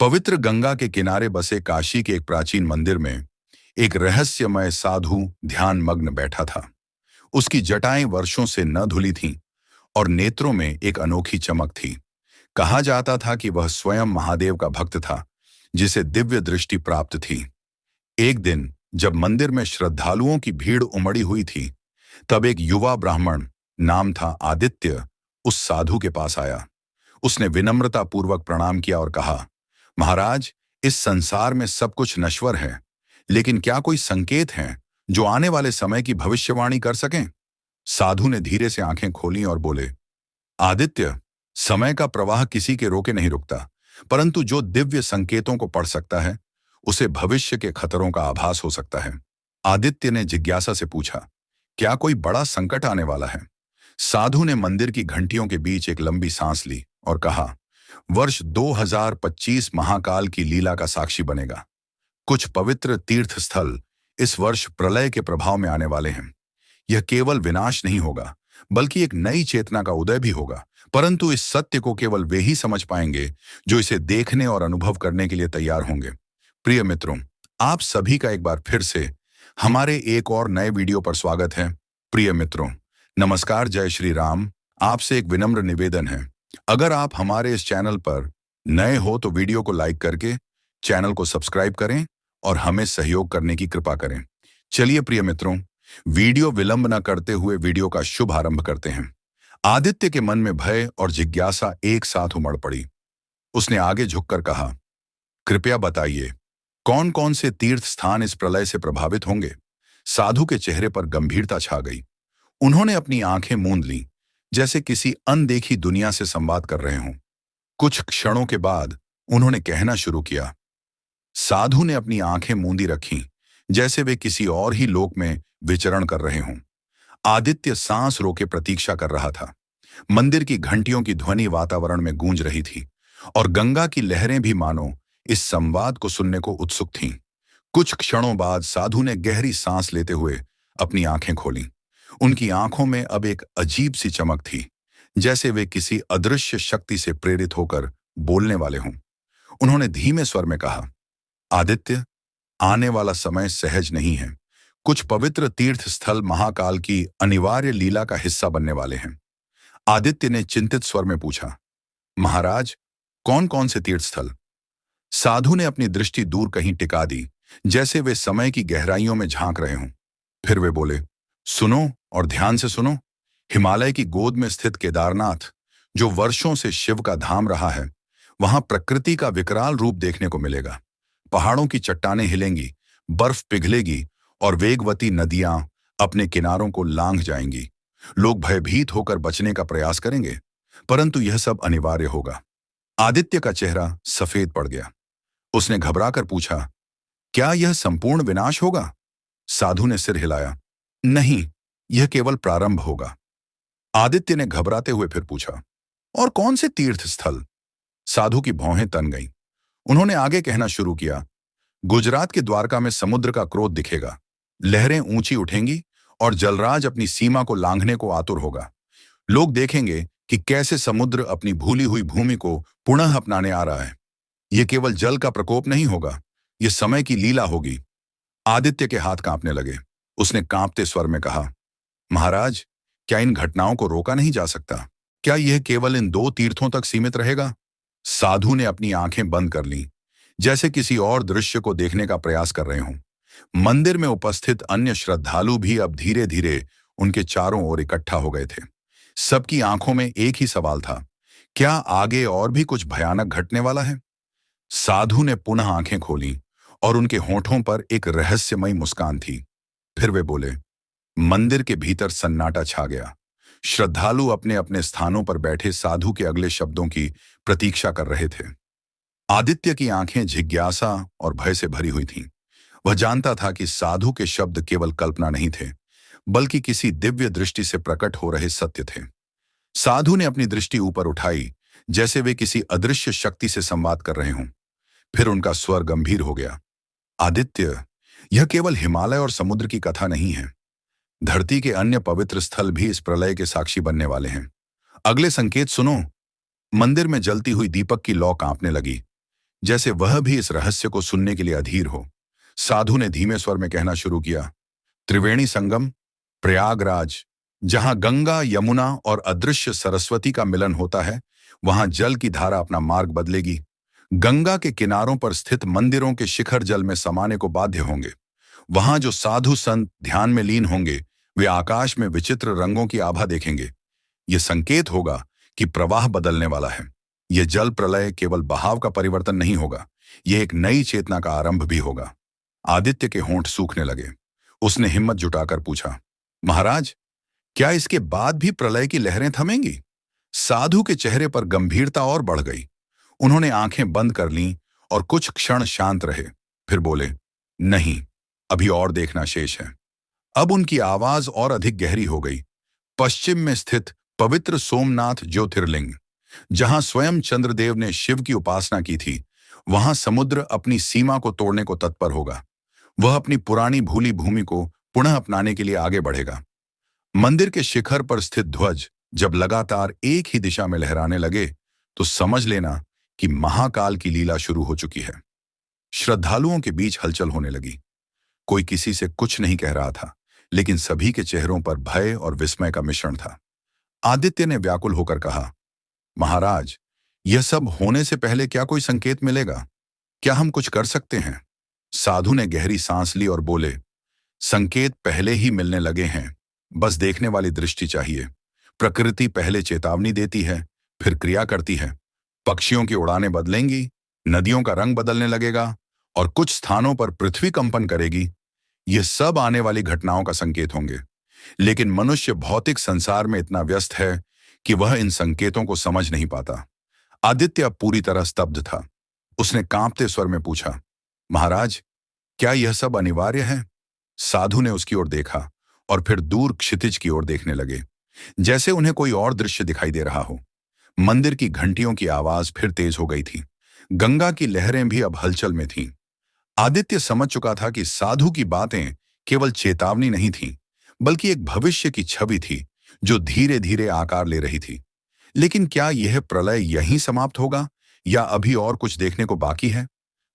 पवित्र गंगा के किनारे बसे काशी के एक प्राचीन मंदिर में एक रहस्यमय साधु ध्यान मग्न बैठा था। उसकी जटाएं वर्षों से न धुली थीं और नेत्रों में एक अनोखी चमक थी। कहा जाता था कि वह स्वयं महादेव का भक्त था, जिसे दिव्य दृष्टि प्राप्त थी। एक दिन जब मंदिर में श्रद्धालुओं की भीड़ उमड़ी हुई थी, तब एक युवा ब्राह्मण, नाम था आदित्य, उस साधु के पास आया। उसने विनम्रता पूर्वक प्रणाम किया और कहा, महाराज, इस संसार में सब कुछ नश्वर है, लेकिन क्या कोई संकेत हैं जो आने वाले समय की भविष्यवाणी कर सकें? साधु ने धीरे से आंखें खोली और बोले, आदित्य, समय का प्रवाह किसी के रोके नहीं रुकता, परंतु जो दिव्य संकेतों को पढ़ सकता है, उसे भविष्य के खतरों का आभास हो सकता है। आदित्य ने जिज्ञासा से पूछा, क्या कोई बड़ा संकट आने वाला है? साधु ने मंदिर की घंटियों के बीच एक लंबी सांस ली और कहा, वर्ष 2025 महाकाल की लीला का साक्षी बनेगा। कुछ पवित्र तीर्थ स्थल इस वर्ष प्रलय के प्रभाव में आने वाले हैं। यह केवल विनाश नहीं होगा, बल्कि एक नई चेतना का उदय भी होगा। परंतु इस सत्य को केवल वे ही समझ पाएंगे जो इसे देखने और अनुभव करने के लिए तैयार होंगे। प्रिय मित्रों, आप सभी का एक बार फिर से हमारे एक और नए वीडियो पर स्वागत है। प्रिय मित्रों, नमस्कार, जय श्री राम। आपसे एक विनम्र निवेदन है, अगर आप हमारे इस चैनल पर नए हो तो वीडियो को लाइक करके चैनल को सब्सक्राइब करें और हमें सहयोग करने की कृपा करें। चलिए प्रिय मित्रों, वीडियो विलंब न करते हुए वीडियो का शुभ आरंभ करते हैं। आदित्य के मन में भय और जिज्ञासा एक साथ उमड़ पड़ी। उसने आगे झुककर कहा, कृपया बताइए, कौन कौन से तीर्थ स्थान इस प्रलय से प्रभावित होंगे? साधु के चेहरे पर गंभीरता छा गई। उन्होंने अपनी आंखें मूंद लीं, जैसे किसी अनदेखी दुनिया से संवाद कर रहे हों। कुछ क्षणों के बाद उन्होंने कहना शुरू किया। साधु ने अपनी आंखें मूंदी रखीं, जैसे वे किसी और ही लोक में विचरण कर रहे हों। आदित्य सांस रोके प्रतीक्षा कर रहा था। मंदिर की घंटियों की ध्वनि वातावरण में गूंज रही थी और गंगा की लहरें भी मानो इस संवाद को सुनने को उत्सुक थीं। कुछ क्षणों बाद साधु ने गहरी सांस लेते हुए अपनी आंखें खोलीं। उनकी आंखों में अब एक अजीब सी चमक थी, जैसे वे किसी अदृश्य शक्ति से प्रेरित होकर बोलने वाले हों। उन्होंने धीमे स्वर में कहा, आदित्य, आने वाला समय सहज नहीं है। कुछ पवित्र तीर्थ स्थल महाकाल की अनिवार्य लीला का हिस्सा बनने वाले हैं। आदित्य ने चिंतित स्वर में पूछा, महाराज, कौन कौन से तीर्थ स्थल? साधु ने अपनी दृष्टि दूर कहीं टिका दी, जैसे वे समय की गहराइयों में झांक रहे हों। फिर वे बोले, सुनो और ध्यान से सुनो। हिमालय की गोद में स्थित केदारनाथ, जो वर्षों से शिव का धाम रहा है, वहां प्रकृति का विकराल रूप देखने को मिलेगा। पहाड़ों की चट्टानें हिलेंगी, बर्फ पिघलेगी और वेगवती नदियां अपने किनारों को लांघ जाएंगी। लोग भयभीत होकर बचने का प्रयास करेंगे, परंतु यह सब अनिवार्य होगा। आदित्य का चेहरा सफेद पड़ गया। उसने घबराकर पूछा, क्या यह संपूर्ण विनाश होगा? साधु ने सिर हिलाया, नहीं, यह केवल प्रारंभ होगा। आदित्य ने घबराते हुए फिर पूछा, और कौन से तीर्थ स्थल? साधु की भौहें तन गईं। उन्होंने आगे कहना शुरू किया, गुजरात के द्वारका में समुद्र का क्रोध दिखेगा। लहरें ऊंची उठेंगी और जलराज अपनी सीमा को लांघने को आतुर होगा। लोग देखेंगे कि कैसे समुद्र अपनी भूली हुई भूमि को पुनः अपनाने आ रहा है। यह केवल जल का प्रकोप नहीं होगा, यह समय की लीला होगी। आदित्य के हाथ कांपने लगे। उसने कांपते स्वर में कहा, महाराज, क्या इन घटनाओं को रोका नहीं जा सकता? क्या यह केवल इन 2 तीर्थों तक सीमित रहेगा? साधु ने अपनी आंखें बंद कर लीं, जैसे किसी और दृश्य को देखने का प्रयास कर रहे हों। मंदिर में उपस्थित अन्य श्रद्धालु भी अब धीरे धीरे उनके चारों ओर इकट्ठा हो गए थे। सबकी आंखों में एक ही सवाल था, क्या आगे और भी कुछ भयानक घटने वाला है? साधु ने पुनः आंखें खोलीं और उनके होठों पर एक रहस्यमयी मुस्कान थी। फिर वे बोले। मंदिर के भीतर सन्नाटा छा गया। श्रद्धालु अपने अपने स्थानों पर बैठे साधु के अगले शब्दों की प्रतीक्षा कर रहे थे। आदित्य की आंखें जिज्ञासा और भय से भरी हुई थीं। वह जानता था कि साधु के शब्द केवल कल्पना नहीं थे, बल्कि किसी दिव्य दृष्टि से प्रकट हो रहे सत्य थे। साधु ने अपनी दृष्टि ऊपर उठाई, जैसे वे किसी अदृश्य शक्ति से संवाद कर रहे हों। फिर उनका स्वर गंभीर हो गया, आदित्य, यह केवल हिमालय और समुद्र की कथा नहीं है। धरती के अन्य पवित्र स्थल भी इस प्रलय के साक्षी बनने वाले हैं। अगले संकेत सुनो। मंदिर में जलती हुई दीपक की लौ कांपने लगी। जैसे वह भी इस रहस्य को सुनने के लिए अधीर हो। साधु ने धीमे स्वर में कहना शुरू किया, त्रिवेणी संगम, प्रयागराज, जहां गंगा, यमुना और अदृश्य सरस्वती का मिलन होता है, वहां जल की धारा अपना मार्ग बदलेगी। गंगा के किनारों पर स्थित मंदिरों के शिखर जल में समाने को बाध्य होंगे। वहां जो साधु संत ध्यान में लीन होंगे, वे आकाश में विचित्र रंगों की आभा देखेंगे। यह संकेत होगा कि प्रवाह बदलने वाला है। यह जल प्रलय केवल बहाव का परिवर्तन नहीं होगा, यह एक नई चेतना का आरंभ भी होगा। आदित्य के होंठ सूखने लगे। उसने हिम्मत जुटाकर पूछा, महाराज, क्या इसके बाद भी प्रलय की लहरें थमेंगी? साधु के चेहरे पर गंभीरता और बढ़ गई। उन्होंने आंखें बंद कर लीं और कुछ क्षण शांत रहे, फिर बोले, नहीं, अभी और देखना शेष है। अब उनकी आवाज और अधिक गहरी हो गई। पश्चिम में स्थित पवित्र सोमनाथ ज्योतिर्लिंग, जहां स्वयं चंद्रदेव ने शिव की उपासना की थी, वहां समुद्र अपनी सीमा को तोड़ने को तत्पर होगा। वह अपनी पुरानी भूली भूमि को पुनः अपनाने के लिए आगे बढ़ेगा। मंदिर के शिखर पर स्थित ध्वज जब लगातार एक ही दिशा में लहराने लगे, तो समझ लेना कि महाकाल की लीला शुरू हो चुकी है। श्रद्धालुओं के बीच हलचल होने लगी। कोई किसी से कुछ नहीं कह रहा था, लेकिन सभी के चेहरों पर भय और विस्मय का मिश्रण था। आदित्य ने व्याकुल होकर कहा, महाराज, यह सब होने से पहले क्या कोई संकेत मिलेगा? क्या हम कुछ कर सकते हैं? साधु ने गहरी सांस ली और बोले, संकेत पहले ही मिलने लगे हैं, बस देखने वाली दृष्टि चाहिए। प्रकृति पहले चेतावनी देती है, फिर क्रिया करती है। पक्षियों की उड़ानें बदलेंगी, नदियों का रंग बदलने लगेगा और कुछ स्थानों पर पृथ्वी कंपन करेगी। ये सब आने वाली घटनाओं का संकेत होंगे। लेकिन मनुष्य भौतिक संसार में इतना व्यस्त है कि वह इन संकेतों को समझ नहीं पाता। आदित्य अब पूरी तरह स्तब्ध था। उसने कांपते स्वर में पूछा, महाराज, क्या यह सब अनिवार्य है? साधु ने उसकी ओर देखा और फिर दूर क्षितिज की ओर देखने लगे, जैसे उन्हें कोई और दृश्य दिखाई दे रहा हो। मंदिर की घंटियों की आवाज फिर तेज हो गई थी। गंगा की लहरें भी अब हलचल में थीं। आदित्य समझ चुका था कि साधु की बातें केवल चेतावनी नहीं थीं, बल्कि एक भविष्य की छवि थी जो धीरे धीरे आकार ले रही थी। लेकिन क्या यह प्रलय यहीं समाप्त होगा या अभी और कुछ देखने को बाकी है?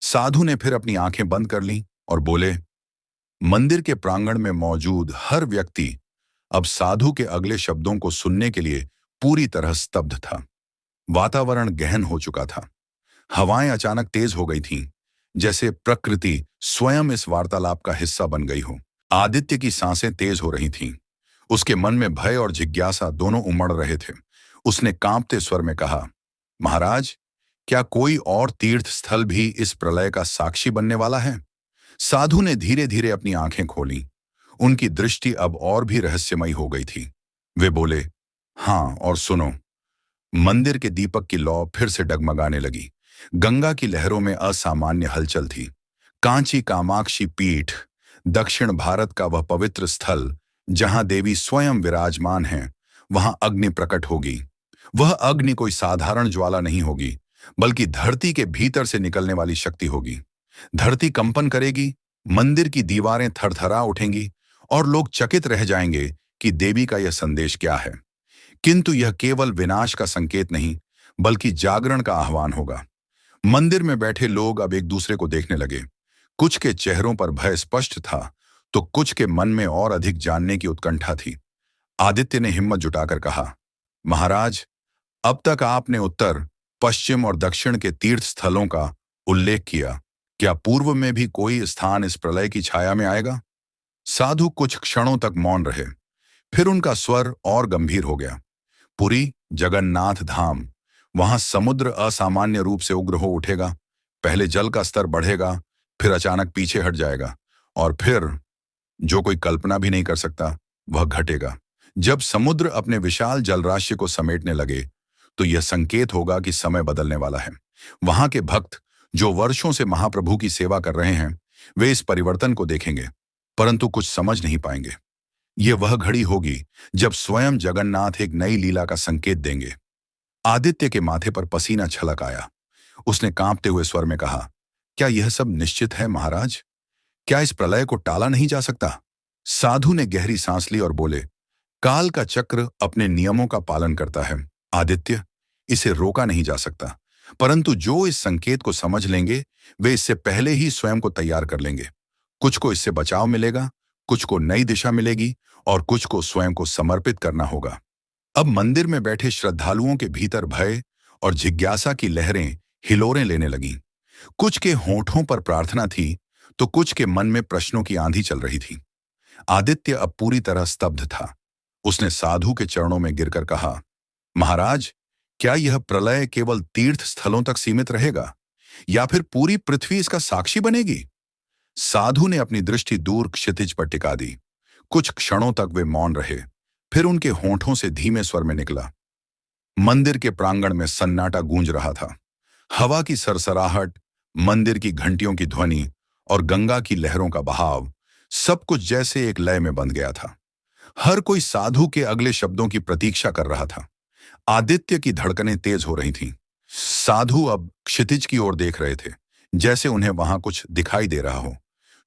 साधु ने फिर अपनी आंखें बंद कर लीं और बोले, मंदिर के प्रांगण में मौजूद हर व्यक्ति अब साधु के अगले शब्दों को सुनने के लिए पूरी तरह स्तब्ध था। वातावरण गहन हो चुका था। हवाएं अचानक तेज हो गई थीं, जैसे प्रकृति स्वयं इस वार्तालाप का हिस्सा बन गई हो। आदित्य की सांसें तेज हो रही थीं। उसके मन में भय और जिज्ञासा दोनों उमड़ रहे थे। उसने कांपते स्वर में कहा, महाराज, क्या कोई और तीर्थ स्थल भी इस प्रलय का साक्षी बनने वाला है? साधु ने धीरे धीरे अपनी आंखें खोलीं। उनकी दृष्टि अब और भी रहस्यमयी हो गई थी। वे बोले, हाँ, और सुनो। मंदिर के दीपक की लौ फिर से डगमगाने लगी। गंगा की लहरों में असामान्य हलचल थी। कांची कामाक्षी पीठ, दक्षिण भारत का वह पवित्र स्थल जहां देवी स्वयं विराजमान हैं, वहां अग्नि प्रकट होगी। वह अग्नि कोई साधारण ज्वाला नहीं होगी, बल्कि धरती के भीतर से निकलने वाली शक्ति होगी। धरती कंपन करेगी, मंदिर की दीवारें थरथरा उठेंगी और लोग चकित रह जाएंगे कि देवी का यह संदेश क्या है। किंतु यह केवल विनाश का संकेत नहीं, बल्कि जागरण का आह्वान होगा। मंदिर में बैठे लोग अब एक दूसरे को देखने लगे। कुछ के चेहरों पर भय स्पष्ट था, तो कुछ के मन में और अधिक जानने की उत्कंठा थी। आदित्य ने हिम्मत जुटाकर कहा, महाराज, अब तक आपने उत्तर, पश्चिम और दक्षिण के तीर्थ स्थलों का उल्लेख किया। क्या पूर्व में भी कोई स्थान इस प्रलय की छाया में आएगा? साधु कुछ क्षणों तक मौन रहे। फिर उनका स्वर और गंभीर हो गया। पुरी, जगन्नाथ धाम, वहां समुद्र असामान्य रूप से उग्र हो उठेगा। पहले जल का स्तर बढ़ेगा, फिर अचानक पीछे हट जाएगा, और फिर जो कोई कल्पना भी नहीं कर सकता वह घटेगा। जब समुद्र अपने विशाल जलराशि को समेटने लगे, तो यह संकेत होगा कि समय बदलने वाला है। वहां के भक्त जो वर्षों से महाप्रभु की सेवा कर रहे हैं, वे इस परिवर्तन को देखेंगे, परंतु कुछ समझ नहीं पाएंगे। यह वह घड़ी होगी जब स्वयं जगन्नाथ एक नई लीला का संकेत देंगे। आदित्य के माथे पर पसीना छलक आया। उसने कांपते हुए स्वर में कहा, क्या यह सब निश्चित है महाराज? क्या इस प्रलय को टाला नहीं जा सकता? साधु ने गहरी सांस ली और बोले, काल का चक्र अपने नियमों का पालन करता है आदित्य, इसे रोका नहीं जा सकता। परंतु जो इस संकेत को समझ लेंगे वे इससे पहले ही स्वयं को तैयार कर लेंगे। कुछ को इससे बचाव मिलेगा, कुछ को नई दिशा मिलेगी और कुछ को स्वयं को समर्पित करना होगा। अब मंदिर में बैठे श्रद्धालुओं के भीतर भय और जिज्ञासा की लहरें हिलोरें लेने लगीं। कुछ के होठों पर प्रार्थना थी, तो कुछ के मन में प्रश्नों की आंधी चल रही थी। आदित्य अब पूरी तरह स्तब्ध था। उसने साधु के चरणों में गिरकर कहा, महाराज, क्या यह प्रलय केवल तीर्थ स्थलों तक सीमित रहेगा या फिर पूरी पृथ्वी इसका साक्षी बनेगी? साधु ने अपनी दृष्टि दूर क्षितिज पर टिका दी। कुछ क्षणों तक वे मौन रहे, फिर उनके होठों से धीमे स्वर में निकला। मंदिर के प्रांगण में सन्नाटा गूंज रहा था। हवा की सरसराहट, मंदिर की घंटियों की ध्वनि और गंगा की लहरों का बहाव, सब कुछ जैसे एक लय में बंध गया था। हर कोई साधु के अगले शब्दों की प्रतीक्षा कर रहा था। आदित्य की धड़कनें तेज हो रही थीं। साधु अब क्षितिज की ओर देख रहे थे, जैसे उन्हें वहां कुछ दिखाई दे रहा हो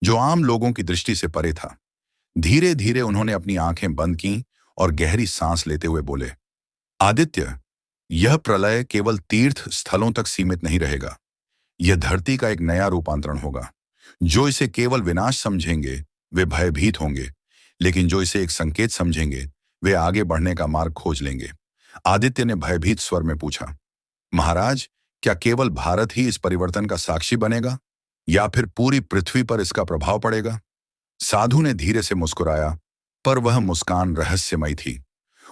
जो आम लोगों की दृष्टि से परे था। धीरे धीरे उन्होंने अपनी आंखें बंद की और गहरी सांस लेते हुए बोले, आदित्य, यह प्रलय केवल तीर्थ स्थलों तक सीमित नहीं रहेगा। यह धरती का एक नया रूपांतरण होगा। जो इसे केवल विनाश समझेंगे वे भयभीत होंगे, लेकिन जो इसे एक संकेत समझेंगे वे आगे बढ़ने का मार्ग खोज लेंगे। आदित्य ने भयभीत स्वर में पूछा, महाराज, क्या केवल भारत ही इस परिवर्तन का साक्षी बनेगा या फिर पूरी पृथ्वी पर इसका प्रभाव पड़ेगा? साधु ने धीरे से मुस्कुराया, पर वह मुस्कान रहस्यमय थी।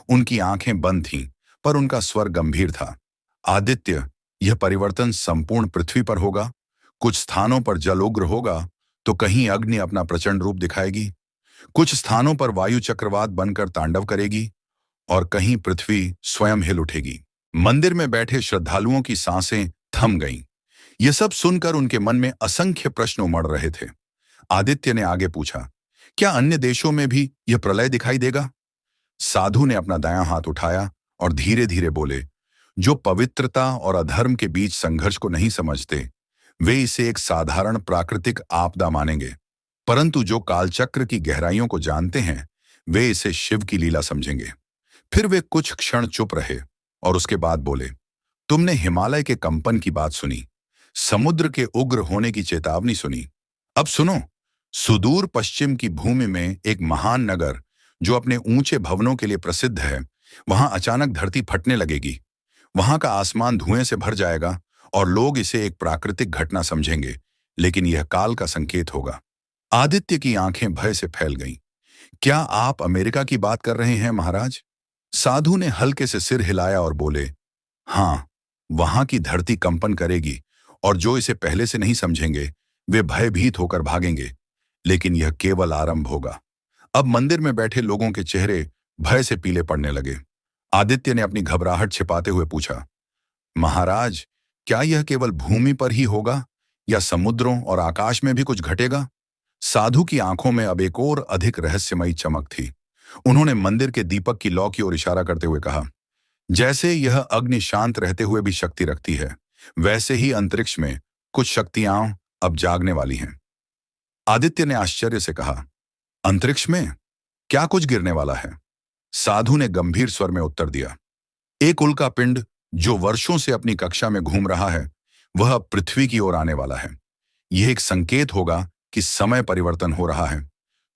उनकी आंखें बंद थीं, पर उनका स्वर गंभीर था। आदित्य, यह परिवर्तन संपूर्ण पृथ्वी पर होगा। कुछ स्थानों पर जल उग्र होगा, तो कहीं अग्नि अपना प्रचंड रूप दिखाएगी। कुछ स्थानों पर वायु चक्रवात बनकर तांडव करेगी और कहीं पृथ्वी स्वयं हिल उठेगी। मंदिर में बैठे श्रद्धालुओं की सांसें थम गईं। यह सब सुनकर उनके मन में असंख्य प्रश्न उमड़ रहे थे। आदित्य ने आगे पूछा, क्या अन्य देशों में भी यह प्रलय दिखाई देगा? साधु ने अपना दायां हाथ उठाया और धीरे धीरे बोले, जो पवित्रता और अधर्म के बीच संघर्ष को नहीं समझते वे इसे एक साधारण प्राकृतिक आपदा मानेंगे, परंतु जो कालचक्र की गहराइयों को जानते हैं वे इसे शिव की लीला समझेंगे। फिर वे कुछ क्षण चुप रहे और उसके बाद बोले, तुमने हिमालय के कंपन की बात सुनी, समुद्र के उग्र होने की चेतावनी सुनी। अब सुनो, सुदूर पश्चिम की भूमि में एक महान नगर जो अपने ऊंचे भवनों के लिए प्रसिद्ध है, वहां अचानक धरती फटने लगेगी। वहां का आसमान धुएं से भर जाएगा और लोग इसे एक प्राकृतिक घटना समझेंगे, लेकिन यह काल का संकेत होगा। आदित्य की आंखें भय से फैल गईं। क्या आप अमेरिका की बात कर रहे हैं महाराज? साधु ने हल्के से सिर हिलाया और बोले, हाँ, वहां की धरती कंपन करेगी और जो इसे पहले से नहीं समझेंगे वे भयभीत होकर भागेंगे, लेकिन यह केवल आरंभ होगा। अब मंदिर में बैठे लोगों के चेहरे भय से पीले पड़ने लगे। आदित्य ने अपनी घबराहट छिपाते हुए पूछा, महाराज, क्या यह केवल भूमि पर ही होगा या समुद्रों और आकाश में भी कुछ घटेगा? साधु की आंखों में अब एक और अधिक रहस्यमयी चमक थी। उन्होंने मंदिर के दीपक की लौ की ओर इशारा करते हुए कहा, जैसे यह अग्नि शांत रहते हुए भी शक्ति रखती है, वैसे ही अंतरिक्ष में कुछ शक्तियां अब जागने वाली हैं। आदित्य ने आश्चर्य से कहा, अंतरिक्ष में क्या कुछ गिरने वाला है? साधु ने गंभीर स्वर में उत्तर दिया, एक उल्का पिंड जो वर्षों से अपनी कक्षा में घूम रहा है वह अब पृथ्वी की ओर आने वाला है। यह एक संकेत होगा कि समय परिवर्तन हो रहा है।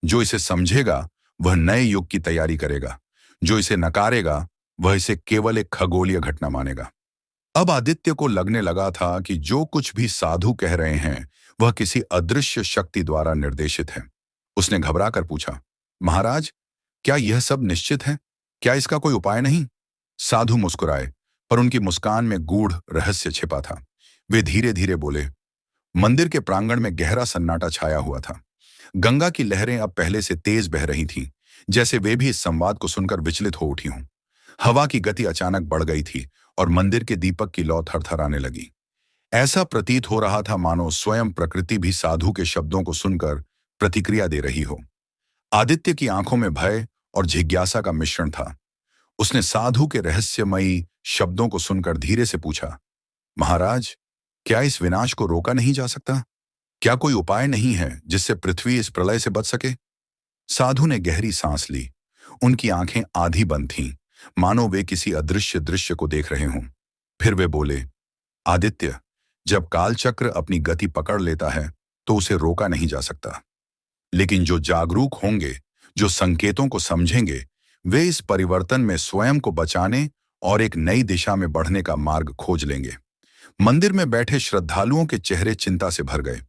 जो इसे समझेगा वह नए युग की तैयारी करेगा, जो इसे नकारेगा वह इसे केवल एक खगोलीय घटना मानेगा। अब आदित्य को लगने लगा था कि जो कुछ भी साधु कह रहे हैं वह किसी अदृश्य शक्ति द्वारा निर्देशित है। उसने घबरा कर पूछा, महाराज, क्या यह सब निश्चित है? क्या इसका कोई उपाय नहीं? साधु मुस्कुराए, पर उनकी मुस्कान में गूढ़ रहस्य छिपा था। वे धीरे धीरे बोले, मंदिर के प्रांगण में गहरा सन्नाटा छाया हुआ था। गंगा की लहरें अब पहले से तेज बह रही थीं, जैसे वे भी इस संवाद को सुनकर विचलित हो उठी हों। हवा की गति अचानक बढ़ गई थी और मंदिर के दीपक की लौ थरथराने लगी। ऐसा प्रतीत हो रहा था मानो स्वयं प्रकृति भी साधु के शब्दों को सुनकर प्रतिक्रिया दे रही हो। आदित्य की आंखों में भय और जिज्ञासा का मिश्रण था। उसने साधु के रहस्यमयी शब्दों को सुनकर धीरे से पूछा, महाराज, क्या इस विनाश को रोका नहीं जा सकता? क्या कोई उपाय नहीं है जिससे पृथ्वी इस प्रलय से बच सके? साधु ने गहरी सांस ली। उनकी आंखें आधी बंद थीं, मानो वे किसी अदृश्य दृश्य को देख रहे हों। फिर वे बोले, आदित्य, जब कालचक्र अपनी गति पकड़ लेता है तो उसे रोका नहीं जा सकता। लेकिन जो जागरूक होंगे, जो संकेतों को समझेंगे, वे इस परिवर्तन में स्वयं को बचाने और एक नई दिशा में बढ़ने का मार्ग खोज लेंगे। मंदिर में बैठे श्रद्धालुओं के चेहरे चिंता से भर गए।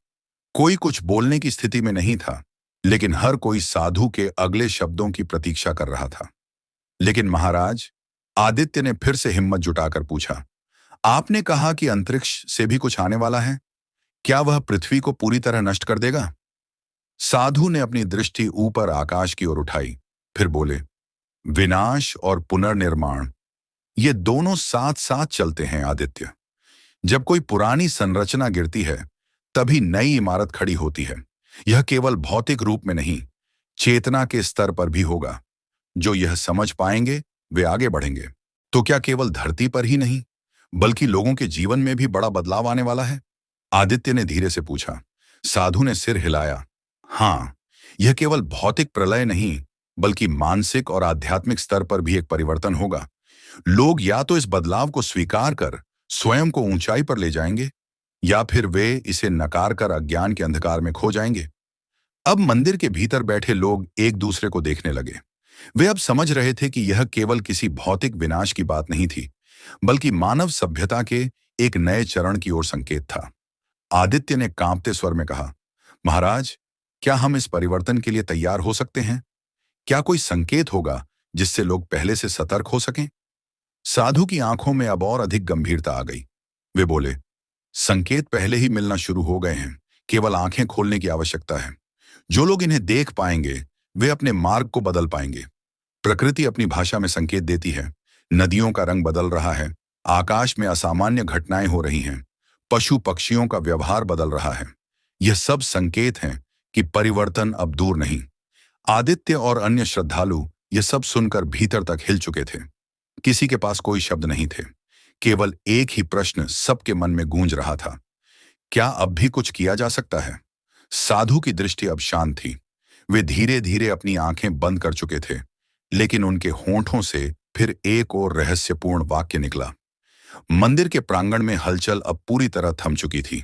कोई कुछ बोलने की स्थिति में नहीं था, लेकिन हर कोई साधु के अगले शब्दों की प्रतीक्षा कर रहा था। लेकिन महाराज, आदित्य ने फिर से हिम्मत जुटाकर पूछा, आपने कहा कि अंतरिक्ष से भी कुछ आने वाला है। क्या वह पृथ्वी को पूरी तरह नष्ट कर देगा? साधु ने अपनी दृष्टि ऊपर आकाश की ओर उठाई, फिर बोले, विनाश और पुनर्निर्माण, ये दोनों साथ साथ चलते हैं आदित्य। जब कोई पुरानी संरचना गिरती है, तभी नई इमारत खड़ी होती है। यह केवल भौतिक रूप में नहीं, चेतना के स्तर पर भी होगा। जो यह समझ पाएंगे, वे आगे बढ़ेंगे। तो क्या केवल धरती पर ही नहीं, बल्कि लोगों के जीवन में भी बड़ा बदलाव आने वाला है? आदित्य ने धीरे से पूछा। साधु ने सिर हिलाया। हाँ, यह केवल भौतिक प्रलय नहीं, बल्कि मानसिक और आध्यात्मिक स्तर पर भी एक परिवर्तन होगा। लोग या तो इस बदलाव को स्वीकार कर स्वयं को ऊंचाई पर ले जाएंगे, या फिर वे इसे नकार कर अज्ञान के अंधकार में खो जाएंगे। अब मंदिर के भीतर बैठे लोग एक दूसरे को देखने लगे। वे अब समझ रहे थे कि यह केवल किसी भौतिक विनाश की बात नहीं थी, बल्कि मानव सभ्यता के एक नए चरण की ओर संकेत था। आदित्य ने कांपते स्वर में कहा, महाराज, क्या हम इस परिवर्तन के लिए तैयार हो सकते हैं? क्या कोई संकेत होगा जिससे लोग पहले से सतर्क हो सकें? साधु की आंखों में अब और अधिक गंभीरता आ गई। वे बोले, संकेत पहले ही मिलना शुरू हो गए हैं, केवल आंखें खोलने की आवश्यकता है। जो लोग इन्हें देख पाएंगे, वे अपने मार्ग को बदल पाएंगे। प्रकृति अपनी भाषा में संकेत देती है। नदियों का रंग बदल रहा है, आकाश में असामान्य घटनाएं हो रही हैं, पशु पक्षियों का व्यवहार बदल रहा है। यह सब संकेत हैं कि परिवर्तन अब दूर नहीं। आदित्य और अन्य श्रद्धालु यह सब सुनकर भीतर तक हिल चुके थे। किसी के पास कोई शब्द नहीं थे, केवल एक ही प्रश्न सबके मन में गूंज रहा था, क्या अब भी कुछ किया जा सकता है? साधु की दृष्टि अब शांत थी। वे धीरे धीरे अपनी आंखें बंद कर चुके थे, लेकिन उनके होंठों से फिर एक और रहस्यपूर्ण वाक्य निकला। मंदिर के प्रांगण में हलचल अब पूरी तरह थम चुकी थी।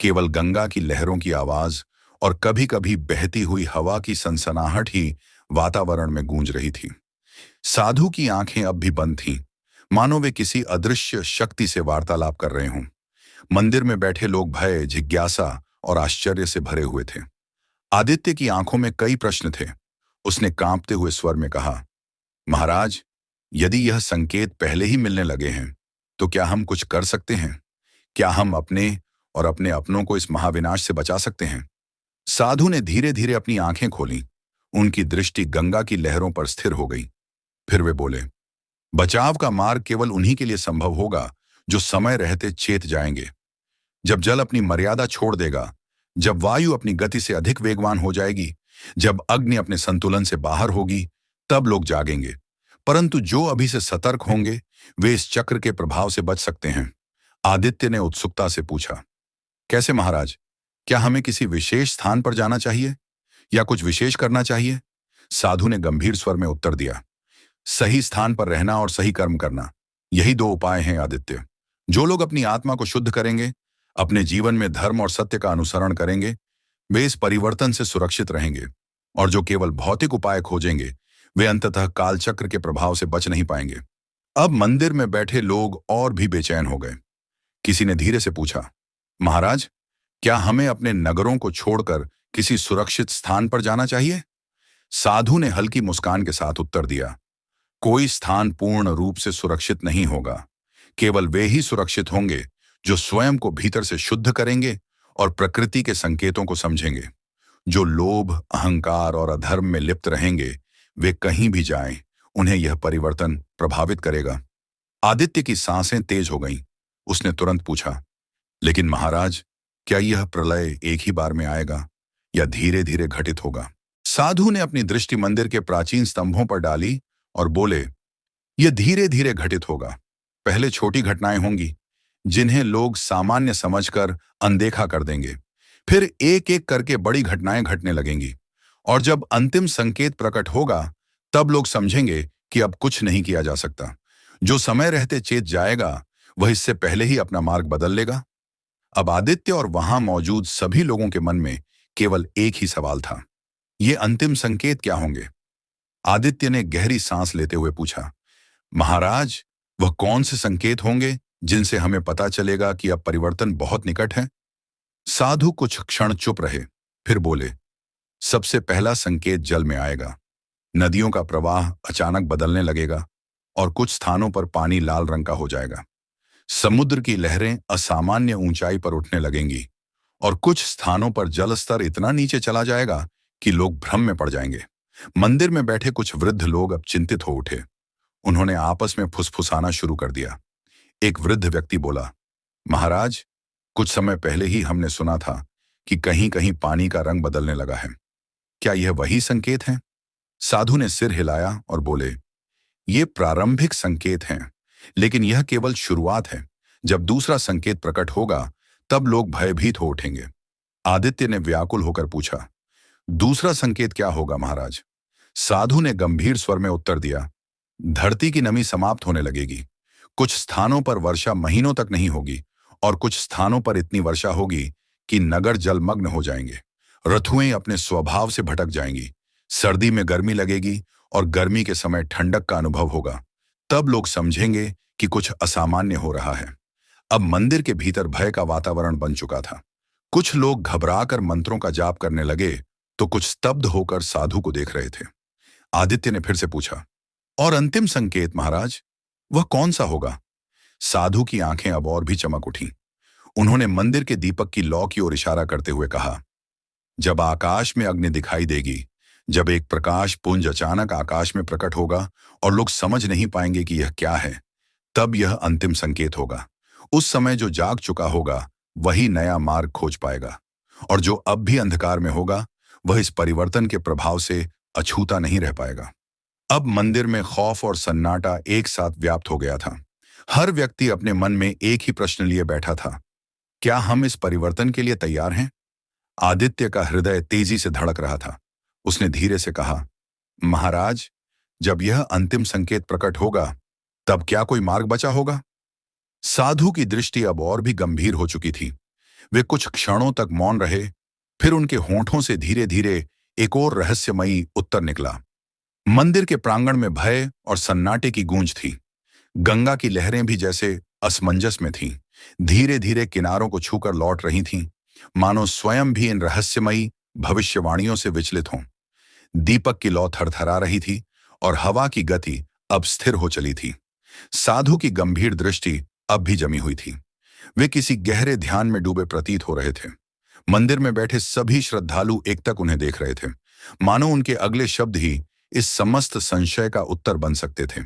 केवल गंगा की लहरों की आवाज और कभी कभी बहती हुई हवा की सनसनाहट ही वातावरण में गूंज रही थी। साधु की आंखें अब भी बंद थीं, मानो वे किसी अदृश्य शक्ति से वार्तालाप कर रहे हों। मंदिर में बैठे लोग भय, जिज्ञासा और आश्चर्य से भरे हुए थे। आदित्य की आंखों में कई प्रश्न थे। उसने कांपते हुए स्वर में कहा, महाराज, यदि यह संकेत पहले ही मिलने लगे हैं, तो क्या हम कुछ कर सकते हैं? क्या हम अपने और अपने अपनों को इस महाविनाश से बचा सकते हैं? साधु ने धीरे धीरे अपनी आंखें खोलीं। उनकी दृष्टि गंगा की लहरों पर स्थिर हो गई। फिर वे बोले, बचाव का मार्ग केवल उन्हीं के लिए संभव होगा जो समय रहते चेत जाएंगे। जब जल अपनी मर्यादा छोड़ देगा, जब वायु अपनी गति से अधिक वेगवान हो जाएगी, जब अग्नि अपने संतुलन से बाहर होगी, तब लोग जागेंगे। परंतु जो अभी से सतर्क होंगे, वे इस चक्र के प्रभाव से बच सकते हैं। आदित्य ने उत्सुकता से पूछा, कैसे महाराज? क्या हमें किसी विशेष स्थान पर जाना चाहिए या कुछ विशेष करना चाहिए? साधु ने गंभीर स्वर में उत्तर दिया, सही स्थान पर रहना और सही कर्म करना, यही दो उपाय हैं आदित्य। जो लोग अपनी आत्मा को शुद्ध करेंगे, अपने जीवन में धर्म और सत्य का अनुसरण करेंगे, वे इस परिवर्तन से सुरक्षित रहेंगे। और जो केवल भौतिक उपाय खोजेंगे, वे अंततः कालचक्र के प्रभाव से बच नहीं पाएंगे। अब मंदिर में बैठे लोग और भी बेचैन हो गए। किसी ने धीरे से पूछा, महाराज, क्या हमें अपने नगरों को छोड़कर किसी सुरक्षित स्थान पर जाना चाहिए? साधु ने हल्की मुस्कान के साथ उत्तर दिया, कोई स्थान पूर्ण रूप से सुरक्षित नहीं होगा। केवल वे ही सुरक्षित होंगे जो स्वयं को भीतर से शुद्ध करेंगे और प्रकृति के संकेतों को समझेंगे। जो लोभ, अहंकार और अधर्म में लिप्त रहेंगे, वे कहीं भी जाएं, उन्हें यह परिवर्तन प्रभावित करेगा। आदित्य की सांसें तेज हो गईं। उसने तुरंत पूछा, लेकिन महाराज, क्या यह प्रलय एक ही बार में आएगा या धीरे धीरे घटित होगा? साधु ने अपनी दृष्टि मंदिर के प्राचीन स्तंभों पर डाली और बोले, यह धीरे धीरे घटित होगा। पहले छोटी घटनाएं होंगी जिन्हें लोग सामान्य समझकर अनदेखा कर देंगे। फिर एक एक करके बड़ी घटनाएं घटने लगेंगी, और जब अंतिम संकेत प्रकट होगा, तब लोग समझेंगे कि अब कुछ नहीं किया जा सकता। जो समय रहते चेत जाएगा, वह इससे पहले ही अपना मार्ग बदल लेगा। अब आदित्य और वहां मौजूद सभी लोगों के मन में केवल एक ही सवाल था, ये अंतिम संकेत क्या होंगे? आदित्य ने गहरी सांस लेते हुए पूछा, महाराज, वह कौन से संकेत होंगे जिनसे हमें पता चलेगा कि अब परिवर्तन बहुत निकट है? साधु कुछ क्षण चुप रहे, फिर बोले, सबसे पहला संकेत जल में आएगा। नदियों का प्रवाह अचानक बदलने लगेगा और कुछ स्थानों पर पानी लाल रंग का हो जाएगा। समुद्र की लहरें असामान्य ऊंचाई पर उठने लगेंगी और कुछ स्थानों पर जल स्तर इतना नीचे चला जाएगा कि लोग भ्रम में पड़ जाएंगे। मंदिर में बैठे कुछ वृद्ध लोग अब चिंतित हो उठे। उन्होंने आपस में फुसफुसाना शुरू कर दिया। एक वृद्ध व्यक्ति बोला, महाराज, कुछ समय पहले ही हमने सुना था कि कहीं कहीं पानी का रंग बदलने लगा है। क्या यह वही संकेत है? साधु ने सिर हिलाया और बोले, ये प्रारंभिक संकेत हैं, लेकिन यह केवल शुरुआत है। जब दूसरा संकेत प्रकट होगा तब लोग भयभीत हो उठेंगे। आदित्य ने व्याकुल होकर पूछा, दूसरा संकेत क्या होगा महाराज? साधु ने गंभीर स्वर में उत्तर दिया, धरती की नमी समाप्त होने लगेगी। कुछ स्थानों पर वर्षा महीनों तक नहीं होगी और कुछ स्थानों पर इतनी वर्षा होगी कि नगर जलमग्न हो जाएंगे। रथुएं अपने स्वभाव से भटक जाएंगी। सर्दी में गर्मी लगेगी और गर्मी के समय ठंडक का अनुभव होगा। तब लोग समझेंगे कि कुछ असामान्य हो रहा है। अब मंदिर के भीतर भय का वातावरण बन चुका था। कुछ लोग घबराकर मंत्रों का जाप करने लगे तो कुछ स्तब्ध होकर साधु को देख रहे थे। आदित्य ने फिर से पूछा, और अंतिम संकेत महाराज, वह कौन सा होगा? साधु की आंखें अब और भी चमक उठी। उन्होंने मंदिर के दीपक की लौ की ओर इशारा करते हुए कहा, जब आकाश में अग्नि दिखाई देगी, जब एक प्रकाश पुंज अचानक आकाश में प्रकट होगा और लोग समझ नहीं पाएंगे कि यह क्या है, तब यह अंतिम संकेत होगा। उस समय जो जाग चुका होगा वही नया मार्ग खोज पाएगा और जो अब भी अंधकार में होगा वह इस परिवर्तन के प्रभाव से अछूता नहीं रह पाएगा। अब मंदिर में खौफ और सन्नाटा एक साथ व्याप्त हो गया था। हर व्यक्ति अपने मन में एक ही प्रश्न लिए बैठा था, क्या हम इस परिवर्तन के लिए तैयार हैं? आदित्य का हृदय तेजी से धड़क रहा था। उसने धीरे से कहा, महाराज, जब यह अंतिम संकेत प्रकट होगा तब क्या कोई मार्ग बचा होगा? साधु की दृष्टि अब और भी गंभीर हो चुकी थी। वे कुछ क्षणों तक मौन रहे, फिर उनके होंठों से धीरे धीरे एक और रहस्यमयी उत्तर निकला। मंदिर के प्रांगण में भय और सन्नाटे की गूंज थी। गंगा की लहरें भी जैसे असमंजस में थीं, धीरे धीरे किनारों को छूकर लौट रही थीं, मानो स्वयं भी इन रहस्यमयी भविष्यवाणियों से विचलित हों। दीपक की लौ थरथरा रही थी और हवा की गति अब स्थिर हो चली थी। साधु की गंभीर दृष्टि अब भी जमी हुई थी। वे किसी गहरे ध्यान में डूबे प्रतीत हो रहे थे। मंदिर में बैठे सभी श्रद्धालु एकटक उन्हें देख रहे थे, मानो उनके अगले शब्द ही इस समस्त संशय का उत्तर बन सकते थे।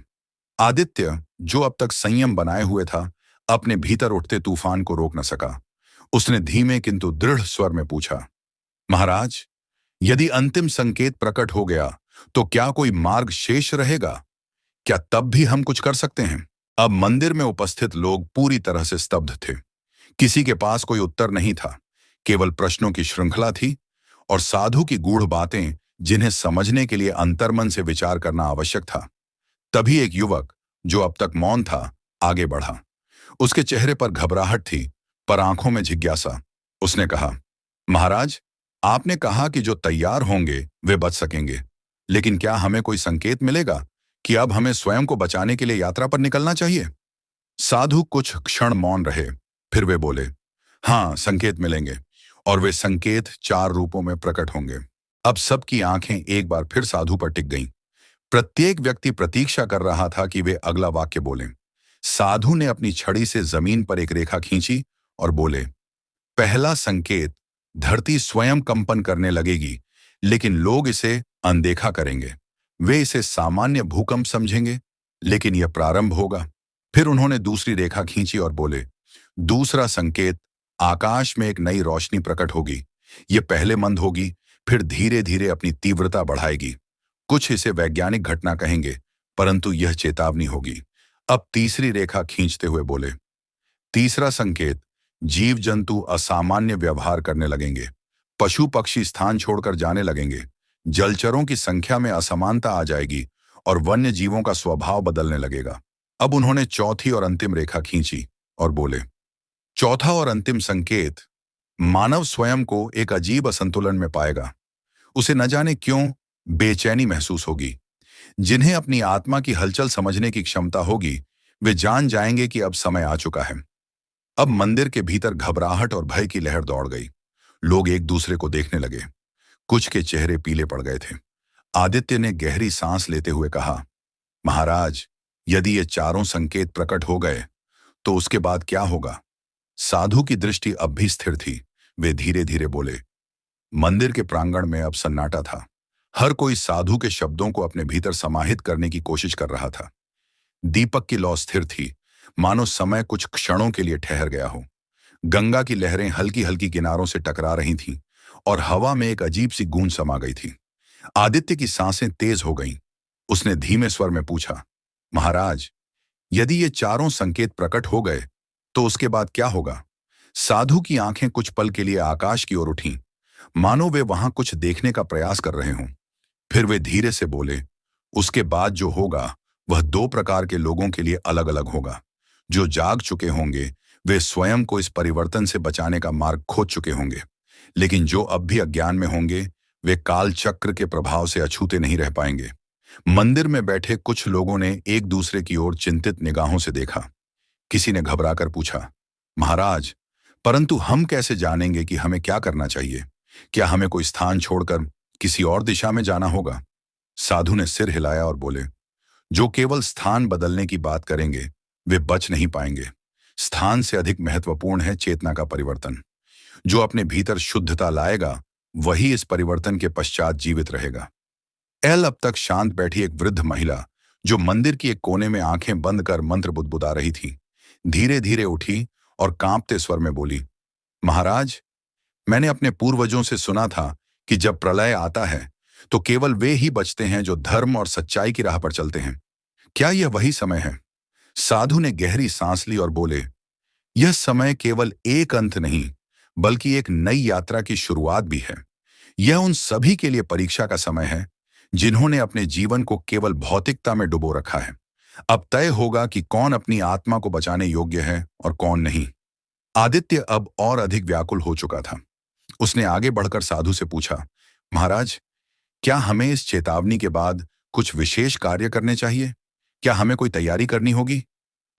आदित्य, जो अब तक संयम बनाए हुए था, अपने भीतर उठते तूफान को रोक न सका। उसने धीमे किंतु दृढ़ स्वर में पूछा, महाराज, यदि अंतिम संकेत प्रकट हो गया तो क्या कोई मार्ग शेष रहेगा? क्या तब भी हम कुछ कर सकते हैं? अब मंदिर में उपस्थित लोग पूरी तरह से स्तब्ध थे। किसी के पास कोई उत्तर नहीं था, केवल प्रश्नों की श्रृंखला थी और साधु की गूढ़ बातें जिन्हें समझने के लिए अंतर्मन से विचार करना आवश्यक था। तभी एक युवक, जो अब तक मौन था, आगे बढ़ा। उसके चेहरे पर घबराहट थी, पर आंखों में जिज्ञासा। उसने कहा, महाराज, आपने कहा कि जो तैयार होंगे वे बच सकेंगे, लेकिन क्या हमें कोई संकेत मिलेगा कि अब हमें स्वयं को बचाने के लिए यात्रा पर निकलना चाहिए? साधु कुछ क्षण मौन रहे, फिर वे बोले, हाँ, संकेत मिलेंगे और वे संकेत 4 रूपों में प्रकट होंगे। अब सबकी आंखें एक बार फिर साधु पर टिक गईं। प्रत्येक व्यक्ति प्रतीक्षा कर रहा था कि वे अगला वाक्य बोलें। साधु ने अपनी छड़ी से जमीन पर एक रेखा खींची और बोले, पहला संकेत, धरती स्वयं कंपन करने लगेगी, लेकिन लोग इसे अनदेखा करेंगे। वे इसे सामान्य भूकंप समझेंगे, लेकिन यह प्रारंभ होगा। फिर उन्होंने दूसरी रेखा खींची और बोले, दूसरा संकेत, आकाश में एक नई रोशनी प्रकट होगी। यह पहले मंद होगी, फिर धीरे धीरे अपनी तीव्रता बढ़ाएगी। कुछ इसे वैज्ञानिक घटना कहेंगे, परंतु यह चेतावनी होगी। अब तीसरी रेखा खींचते हुए बोले, तीसरा संकेत, जीव जंतु असामान्य व्यवहार करने लगेंगे। पशु पक्षी स्थान छोड़कर जाने लगेंगे। जलचरों की संख्या में असमानता आ जाएगी और वन्य जीवों का स्वभाव बदलने लगेगा। अब उन्होंने चौथी और अंतिम रेखा खींची। और बोले, चौथा और अंतिम संकेत, मानव स्वयं को एक अजीब असंतुलन में पाएगा। उसे न जाने क्यों बेचैनी महसूस होगी। जिन्हें अपनी आत्मा की हलचल समझने की क्षमता होगी, वे जान जाएंगे कि अब समय आ चुका है। अब मंदिर के भीतर घबराहट और भय की लहर दौड़ गई। लोग एक दूसरे को देखने लगे। कुछ के चेहरे पीले पड़ गए थे। आदित्य ने गहरी सांस लेते हुए कहा, महाराज, यदि ये चारों संकेत प्रकट हो गए तो उसके बाद क्या होगा? साधु की दृष्टि अब भी स्थिर थी। वे धीरे धीरे बोले। मंदिर के प्रांगण में अब सन्नाटा था। हर कोई साधु के शब्दों को अपने भीतर समाहित करने की कोशिश कर रहा था। दीपक की लौ स्थिर थी, मानो समय कुछ क्षणों के लिए ठहर गया हो। गंगा की लहरें हल्की हल्की किनारों से टकरा रही थीं और हवा में एक अजीब सी गूंज समा गई थी। आदित्य की सांसें तेज हो गईं। उसने धीमे स्वर में पूछा, महाराज, यदि ये चारों संकेत प्रकट हो गए तो उसके बाद क्या होगा? साधु की आंखें कुछ पल के लिए आकाश की ओर उठीं, मानो वे वहां कुछ देखने का प्रयास कर रहे हों। फिर वे धीरे से बोले, उसके बाद जो होगा वह दो प्रकार के लोगों के लिए अलग अलग होगा। जो जाग चुके होंगे वे स्वयं को इस परिवर्तन से बचाने का मार्ग खोज चुके होंगे, लेकिन जो अब भी अज्ञान में होंगे वे काल चक्र के प्रभाव से अछूते नहीं रह पाएंगे। मंदिर में बैठे कुछ लोगों ने एक दूसरे की ओर चिंतित निगाहों से देखा। किसी ने घबराकर पूछा, महाराज, परंतु हम कैसे जानेंगे कि हमें क्या करना चाहिए? क्या हमें कोई स्थान छोड़कर किसी और दिशा में जाना होगा? साधु ने सिर हिलाया और बोले, जो केवल स्थान बदलने की बात करेंगे वे बच नहीं पाएंगे। स्थान से अधिक महत्वपूर्ण है चेतना का परिवर्तन। जो अपने भीतर शुद्धता लाएगा वही इस परिवर्तन के पश्चात जीवित रहेगा। एल अब तक शांत बैठी एक वृद्ध महिला, जो मंदिर की एक कोने में आंखें बंद कर मंत्र बुदबुदा रही थी, धीरे धीरे उठी और कांपते स्वर में बोली, महाराज, मैंने अपने पूर्वजों से सुना था कि जब प्रलय आता है तो केवल वे ही बचते हैं जो धर्म और सच्चाई की राह पर चलते हैं। क्या यह वही समय है? साधु ने गहरी सांस ली और बोले, यह समय केवल एक अंत नहीं बल्कि एक नई यात्रा की शुरुआत भी है। यह उन सभी के लिए परीक्षा का समय है जिन्होंने अपने जीवन को केवल भौतिकता में डुबो रखा है। अब तय होगा कि कौन अपनी आत्मा को बचाने योग्य है और कौन नहीं। आदित्य अब और अधिक व्याकुल हो चुका था। उसने आगे बढ़कर साधु से पूछा, महाराज, क्या हमें इस चेतावनी के बाद कुछ विशेष कार्य करने चाहिए? क्या हमें कोई तैयारी करनी होगी?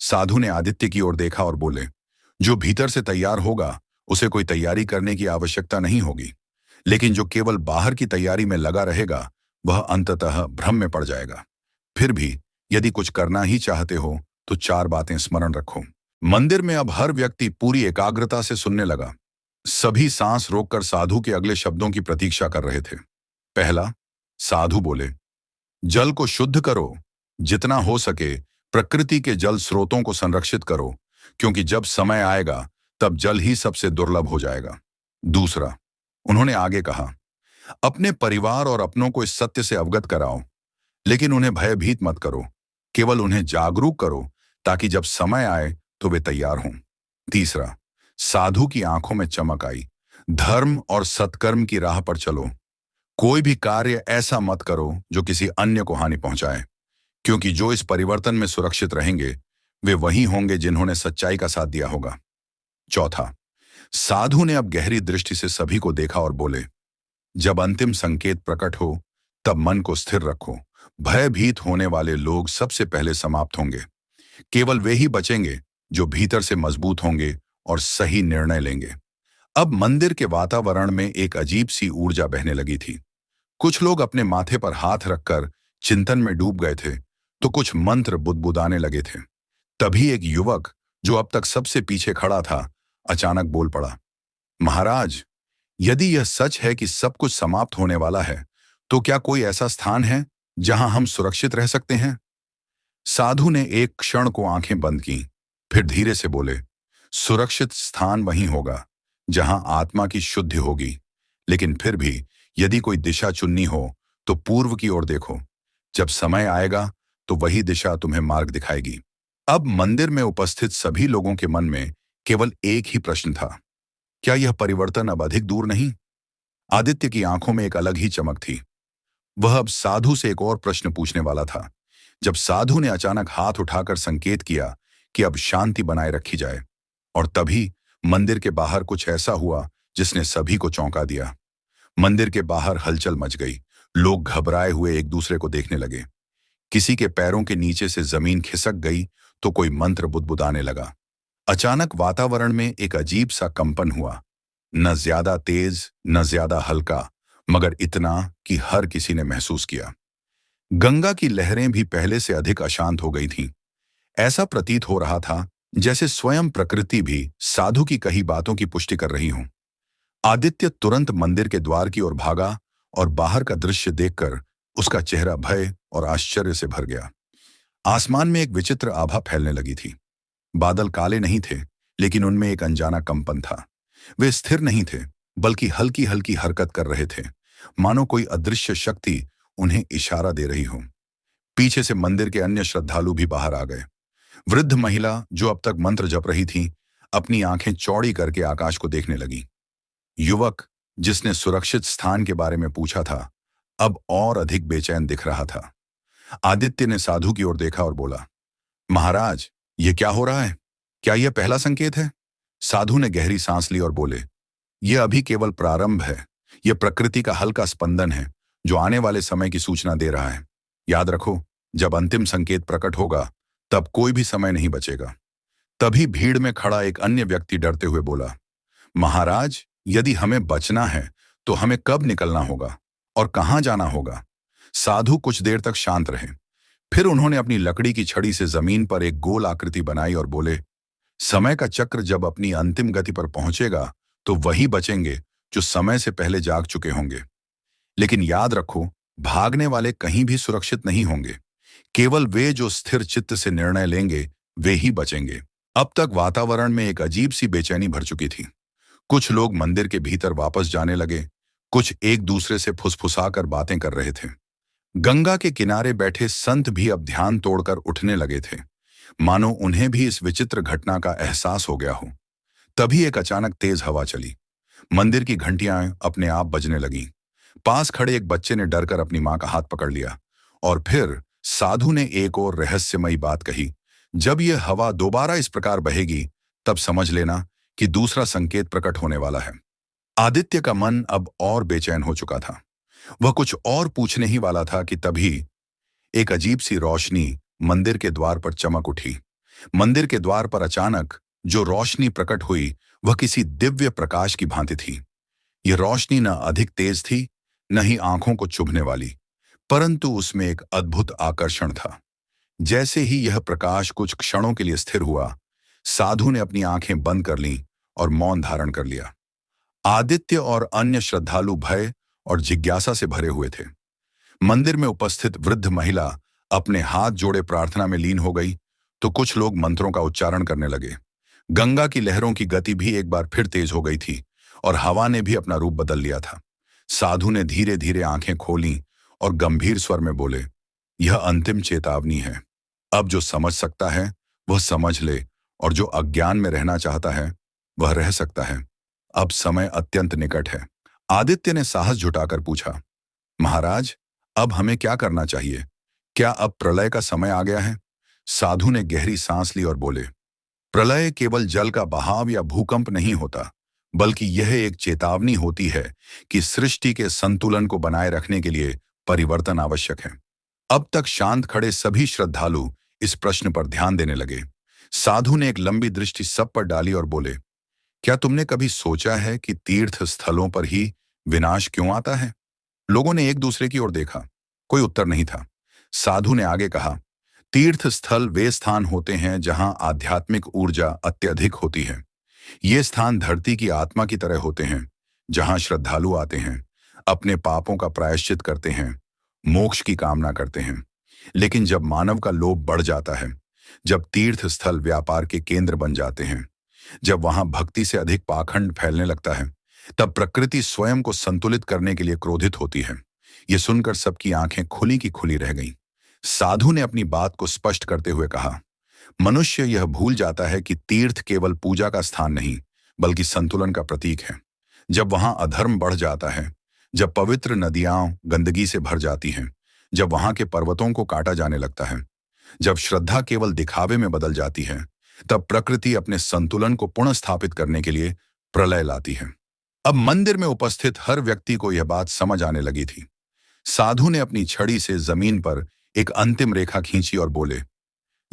साधु ने आदित्य की ओर देखा और बोले, जो भीतर से तैयार होगा उसे कोई तैयारी करने की आवश्यकता नहीं होगी, लेकिन जो केवल बाहर की तैयारी में लगा रहेगा वह अंततः भ्रम में पड़ जाएगा। फिर भी यदि कुछ करना ही चाहते हो तो चार बातें स्मरण रखो। मंदिर में अब हर व्यक्ति पूरी एकाग्रता से सुनने लगा। सभी सांस रोककर साधु के अगले शब्दों की प्रतीक्षा कर रहे थे। पहला, साधु बोले, जल को शुद्ध करो। जितना हो सके प्रकृति के जल स्रोतों को संरक्षित करो, क्योंकि जब समय आएगा तब जल ही सबसे दुर्लभ हो जाएगा। दूसरा, उन्होंने आगे कहा, अपने परिवार और अपनों को इस सत्य से अवगत कराओ, लेकिन उन्हें भयभीत मत करो, केवल उन्हें जागरूक करो ताकि जब समय आए तो वे तैयार हों। तीसरा, साधु की आंखों में चमक आई, धर्म और सत्कर्म की राह पर चलो। कोई भी कार्य ऐसा मत करो जो किसी अन्य को हानि पहुंचाए, क्योंकि जो इस परिवर्तन में सुरक्षित रहेंगे वे वही होंगे जिन्होंने सच्चाई का साथ दिया होगा। चौथा, साधु ने अब गहरी दृष्टि से सभी को देखा और बोले, जब अंतिम संकेत प्रकट हो तब मन को स्थिर रखो। भयभीत होने वाले लोग सबसे पहले समाप्त होंगे। केवल वे ही बचेंगे जो भीतर से मजबूत होंगे और सही निर्णय लेंगे। अब मंदिर के वातावरण में एक अजीब सी ऊर्जा बहने लगी थी। कुछ लोग अपने माथे पर हाथ रखकर चिंतन में डूब गए थे, तो कुछ मंत्र बुदबुदाने लगे थे। तभी एक युवक, जो अब तक सबसे पीछे खड़ा था, अचानक बोल पड़ा, महाराज, यदि यह सच है कि सब कुछ समाप्त होने वाला है, तो क्या कोई ऐसा स्थान है जहां हम सुरक्षित रह सकते हैं? साधु ने एक क्षण को आंखें बंद की, फिर धीरे से बोले, सुरक्षित स्थान वहीं होगा जहां आत्मा की शुद्धि होगी, लेकिन फिर भी यदि कोई दिशा चुननी हो तो पूर्व की ओर देखो। जब समय आएगा तो वही दिशा तुम्हें मार्ग दिखाएगी। अब मंदिर में उपस्थित सभी लोगों के मन में केवल एक ही प्रश्न था, क्या यह परिवर्तन अब अधिक दूर नहीं? आदित्य की आंखों में एक अलग ही चमक थी। वह अब साधु से एक और प्रश्न पूछने वाला था, जब साधु ने अचानक हाथ उठाकर संकेत किया कि अब शांति बनाए रखी जाए। और तभी मंदिर के बाहर कुछ ऐसा हुआ जिसने सभी को चौंका दिया। मंदिर के बाहर हलचल मच गई। लोग घबराए हुए एक दूसरे को देखने लगे। किसी के पैरों के नीचे से जमीन खिसक गई तो कोई मंत्र बुदबुदाने लगा। अचानक वातावरण में एक अजीब सा कंपन हुआ, न ज्यादा तेज न ज्यादा हल्का, मगर इतना कि हर किसी ने महसूस किया। गंगा की लहरें भी पहले से अधिक अशांत हो गई थीं। ऐसा प्रतीत हो रहा था जैसे स्वयं प्रकृति भी साधु की कही बातों की पुष्टि कर रही हो। आदित्य तुरंत मंदिर के द्वार की ओर भागा और बाहर का दृश्य देखकर उसका चेहरा भय और आश्चर्य से भर गया। आसमान में एक विचित्र आभा फैलने लगी थी। बादल काले नहीं थे, लेकिन उनमें एक अनजाना कंपन था। वे स्थिर नहीं थे, बल्कि हल्की हल्की हरकत कर रहे थे, मानो कोई अदृश्य शक्ति उन्हें इशारा दे रही हो। पीछे से मंदिर के अन्य श्रद्धालु भी बाहर आ गए। वृद्ध महिला जो अब तक मंत्र जप रही थी, अपनी आंखें चौड़ी करके आकाश को देखने लगी। युवक जिसने सुरक्षित स्थान के बारे में पूछा था, अब और अधिक बेचैन दिख रहा था। आदित्य ने साधु की ओर देखा और बोला, महाराज, ये क्या हो रहा है? क्या यह पहला संकेत है? साधु ने गहरी सांस ली और बोले, यह अभी केवल प्रारंभ है। यह प्रकृति का हल्का स्पंदन है जो आने वाले समय की सूचना दे रहा है। याद रखो, जब अंतिम संकेत प्रकट होगा तब कोई भी समय नहीं बचेगा। तभी भीड़ में खड़ा एक अन्य व्यक्ति डरते हुए बोला, महाराज, यदि हमें बचना है तो हमें कब निकलना होगा और कहां जाना होगा? साधु कुछ देर तक शांत रहे। फिर उन्होंने अपनी लकड़ी की छड़ी से जमीन पर एक गोल आकृति बनाई और बोले, समय का चक्र जब अपनी अंतिम गति पर पहुंचेगा तो वही बचेंगे जो समय से पहले जाग चुके होंगे। लेकिन याद रखो, भागने वाले कहीं भी सुरक्षित नहीं होंगे। केवल वे जो स्थिर चित्त से निर्णय लेंगे वे ही बचेंगे। अब तक वातावरण में एक अजीब सी बेचैनी भर चुकी थी। कुछ लोग मंदिर के भीतर वापस जाने लगे, कुछ एक दूसरे से फुसफुसाकर बातें कर रहे थे। गंगा के किनारे बैठे संत भी अब ध्यान तोड़कर उठने लगे थे, मानो उन्हें भी इस विचित्र घटना का एहसास हो गया हो। तभी एक अचानक तेज हवा चली। मंदिर की घंटियां अपने आप बजने लगीं। पास खड़े एक बच्चे ने डरकर अपनी मां का हाथ पकड़ लिया और फिर साधु ने एक और रहस्यमयी बात कही, जब यह हवा दोबारा इस प्रकार बहेगी तब समझ लेना कि दूसरा संकेत प्रकट होने वाला है। आदित्य का मन अब और बेचैन हो चुका था। वह कुछ और पूछने ही वाला था कि तभी एक अजीब सी रोशनी मंदिर के द्वार पर चमक उठी। मंदिर के द्वार पर अचानक जो रोशनी प्रकट हुई वह किसी दिव्य प्रकाश की भांति थी। यह रोशनी न अधिक तेज थी, न ही आंखों को चुभने वाली, परंतु उसमें एक अद्भुत आकर्षण था। जैसे ही यह प्रकाश कुछ क्षणों के लिए स्थिर हुआ, साधु ने अपनी आंखें बंद कर लीं और मौन धारण कर लिया। आदित्य और अन्य श्रद्धालु भय और जिज्ञासा से भरे हुए थे। मंदिर में उपस्थित वृद्ध महिला अपने हाथ जोड़े प्रार्थना में लीन हो गई तो कुछ लोग मंत्रों का उच्चारण करने लगे। गंगा की लहरों की गति भी एक बार फिर तेज हो गई थी और हवा ने भी अपना रूप बदल लिया था। साधु ने धीरे धीरे आंखें खोलीं और गंभीर स्वर में बोले, यह अंतिम चेतावनी है। अब जो समझ सकता है वह समझ ले, और जो अज्ञान में रहना चाहता है वह रह सकता है। अब समय अत्यंत निकट है। आदित्य ने साहस जुटाकर पूछा, महाराज, अब हमें क्या करना चाहिए? क्या अब प्रलय का समय आ गया है? साधु ने गहरी सांस ली और बोले, प्रलय केवल जल का बहाव या भूकंप नहीं होता, बल्कि यह एक चेतावनी होती है कि सृष्टि के संतुलन को बनाए रखने के लिए परिवर्तन आवश्यक है। अब तक शांत खड़े सभी श्रद्धालु इस प्रश्न पर ध्यान देने लगे। साधु ने एक लंबी दृष्टि सब पर डाली और बोले, क्या तुमने कभी सोचा है कि तीर्थ स्थलों पर ही विनाश क्यों आता है? लोगों ने एक दूसरे की ओर देखा। कोई उत्तर नहीं था। साधु ने आगे कहा, तीर्थ स्थल वे स्थान होते हैं जहां आध्यात्मिक ऊर्जा अत्यधिक होती है। ये स्थान धरती की आत्मा की तरह होते हैं, जहां श्रद्धालु आते हैं, अपने पापों का प्रायश्चित करते हैं, मोक्ष की कामना करते हैं। लेकिन जब मानव का लोभ बढ़ जाता है, जब तीर्थ स्थल व्यापार के केंद्र बन जाते हैं, जब वहां भक्ति से अधिक पाखंड फैलने लगता है, तब प्रकृति स्वयं को संतुलित करने के लिए क्रोधित होती है। यह सुनकर सबकी आंखें खुली की खुली रह गईं। साधु ने अपनी बात को स्पष्ट करते हुए कहा, मनुष्य यह भूल जाता है कि तीर्थ केवल पूजा का स्थान नहीं, बल्कि संतुलन का प्रतीक है। जब वहां अधर्म बढ़ जाता है, जब पवित्र नदियां गंदगी से भर जाती हैं, जब वहां के पर्वतों को काटा जाने लगता है, जब श्रद्धा केवल दिखावे में बदल जाती है, तब प्रकृति अपने संतुलन को पुनः स्थापित करने के लिए प्रलय लाती है। अब मंदिर में उपस्थित हर व्यक्ति को यह बात समझ आने लगी थी। साधु ने अपनी छड़ी से जमीन पर एक अंतिम रेखा खींची और बोले,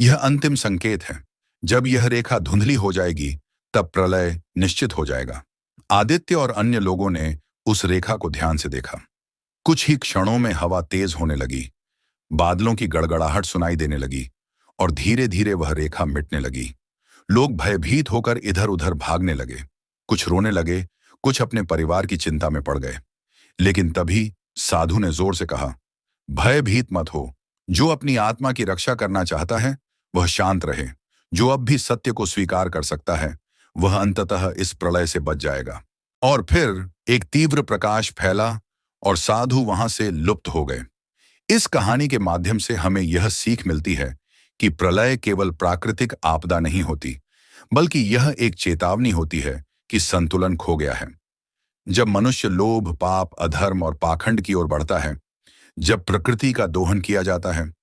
यह अंतिम संकेत है। जब यह रेखा धुंधली हो जाएगी तब प्रलय निश्चित हो जाएगा। आदित्य और अन्य लोगों ने उस रेखा को ध्यान से देखा। कुछ ही क्षणों में हवा तेज होने लगी, बादलों की गड़गड़ाहट सुनाई देने लगी और धीरे धीरे वह रेखा मिटने लगी। लोग भयभीत होकर इधर उधर भागने लगे, कुछ रोने लगे, कुछ अपने परिवार की चिंता में पड़ गए। लेकिन तभी साधु ने जोर से कहा, भयभीत मत हो। जो अपनी आत्मा की रक्षा करना चाहता है वह शांत रहे। जो अब भी सत्य को स्वीकार कर सकता है वह अंततः इस प्रलय से बच जाएगा। और फिर एक तीव्र प्रकाश फैला और साधु वहां से लुप्त हो गए। इस कहानी के माध्यम से हमें यह सीख मिलती है कि प्रलय केवल प्राकृतिक आपदा नहीं होती, बल्कि यह एक चेतावनी होती है कि संतुलन खो गया है। जब मनुष्य लोभ, पाप, अधर्म और पाखंड की ओर बढ़ता है, जब प्रकृति का दोहन किया जाता है,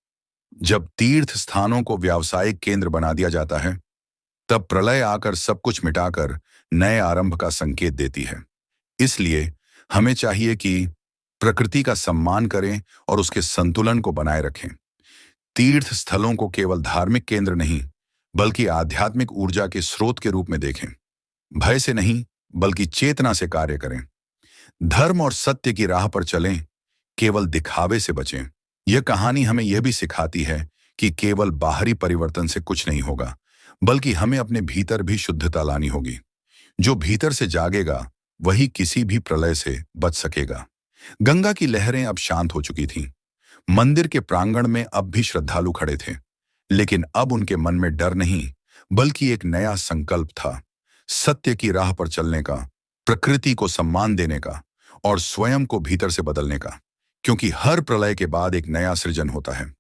जब तीर्थ स्थानों को व्यावसायिक केंद्र बना दिया जाता है, तब प्रलय आकर सब कुछ मिटाकर नए आरंभ का संकेत देती है। इसलिए हमें चाहिए कि प्रकृति का सम्मान करें और उसके संतुलन को बनाए रखें। तीर्थ स्थलों को केवल धार्मिक केंद्र नहीं, बल्कि आध्यात्मिक ऊर्जा के स्रोत के रूप में देखें। भय से नहीं, बल्कि चेतना से कार्य करें। धर्म और सत्य की राह पर चलें, केवल दिखावे से बचें। यह कहानी हमें यह भी सिखाती है कि केवल बाहरी परिवर्तन से कुछ नहीं होगा, बल्कि हमें अपने भीतर भी शुद्धता लानी होगी। जो भीतर से जागेगा वही किसी भी प्रलय से बच सकेगा। गंगा की लहरें अब शांत हो चुकी थीं। मंदिर के प्रांगण में अब भी श्रद्धालु खड़े थे, लेकिन अब उनके मन में डर नहीं, बल्कि एक नया संकल्प था। सत्य की राह पर चलने का, प्रकृति को सम्मान देने का और स्वयं को भीतर से बदलने का। क्योंकि हर प्रलय के बाद एक नया सृजन होता है।